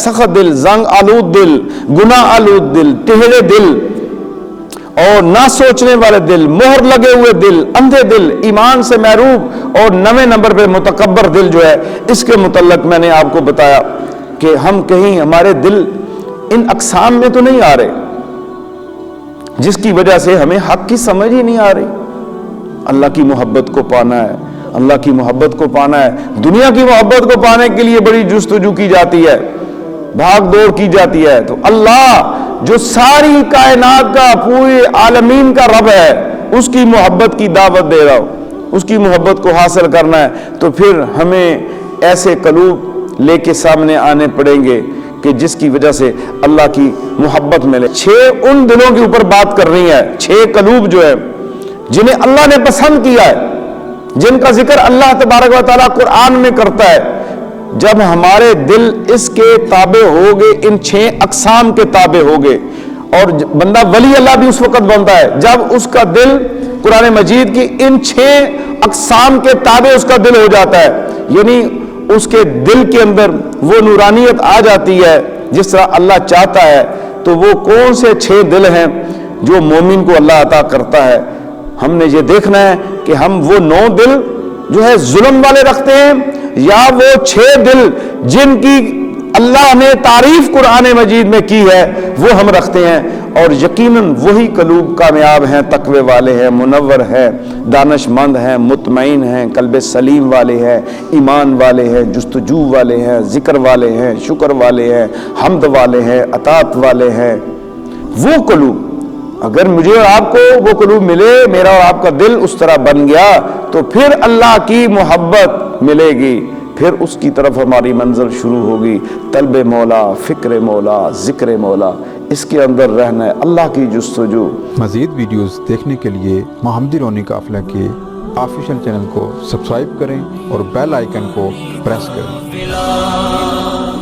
سخت دل، زنگ آلود دل، گناہ آلود دل، ٹیڑھے دل اور نہ سوچنے والے دل، مہر لگے ہوئے دل، اندھے دل، ایمان سے محروم اور 9 نمبر پہ متکبر دل جو ہے، اس کے متعلق میں نے آپ کو بتایا کہ ہم کہیں ہمارے دل ان اقسام میں تو نہیں آ رہے جس کی وجہ سے ہمیں حق کی سمجھ ہی نہیں آ رہی۔ اللہ کی محبت کو پانا ہے، اللہ کی محبت کو پانا ہے، دنیا کی محبت کو پانے کے لیے بڑی جستجو کی جاتی ہے، بھاگ دوڑ کی جاتی ہے، تو اللہ جو ساری کائنات کا، پورے عالمین کا رب ہے، اس کی محبت کی دعوت دے رہا ہو، اس کی محبت کو حاصل کرنا ہے، تو پھر ہمیں ایسے قلوب لے کے سامنے آنے پڑیں گے کہ جس کی وجہ سے اللہ کی محبت ملے۔ 6 ان دلوں کے اوپر بات کر رہی ہے، 6 قلوب جو ہے جنہیں اللہ نے پسند کیا ہے، جن کا ذکر اللہ تبارک و تعالیٰ قرآن میں کرتا ہے۔ جب ہمارے دل اس کے تابع ہو گئے، ان 6 اقسام کے تابع ہو گئے، اور بندہ ولی اللہ بھی اس وقت بنتا ہے جب اس کا دل قرآن مجید کی ان 6 اقسام کے تابع اس کا دل ہو جاتا ہے، یعنی اس کے دل کے اندر وہ نورانیت آ جاتی ہے جس طرح اللہ چاہتا ہے۔ تو وہ کون سے 6 دل ہیں جو مومن کو اللہ عطا کرتا ہے؟ ہم نے یہ دیکھنا ہے کہ ہم وہ 9 دل جو ہے ظلم والے رکھتے ہیں، یا وہ 6 دل جن کی اللہ نے تعریف قرآن مجید میں کی ہے وہ ہم رکھتے ہیں۔ اور یقیناً وہی قلوب کامیاب ہیں، تقوی والے ہیں، منور ہیں، دانش مند ہیں، مطمئن ہیں، قلب سلیم والے ہیں، ایمان والے ہیں، جستجو والے ہیں، ذکر والے ہیں، شکر والے ہیں، حمد والے ہیں، اطاعت والے ہیں۔ وہ قلوب، اگر مجھے اور آپ کو وہ قلوب ملے، میرا اور آپ کا دل اس طرح بن گیا، تو پھر اللہ کی محبت ملے گی، پھر اس کی طرف ہماری منزل شروع ہوگی، طلب مولا، فکر مولا، ذکر مولا، اس کے اندر رہنا ہے، اللہ کی جستجو۔ مزید ویڈیوز دیکھنے کے لیے محمدی رونی قافلہ کے آفیشیل چینل کو سبسکرائب کریں اور بیل آئیکن کو پریس کریں۔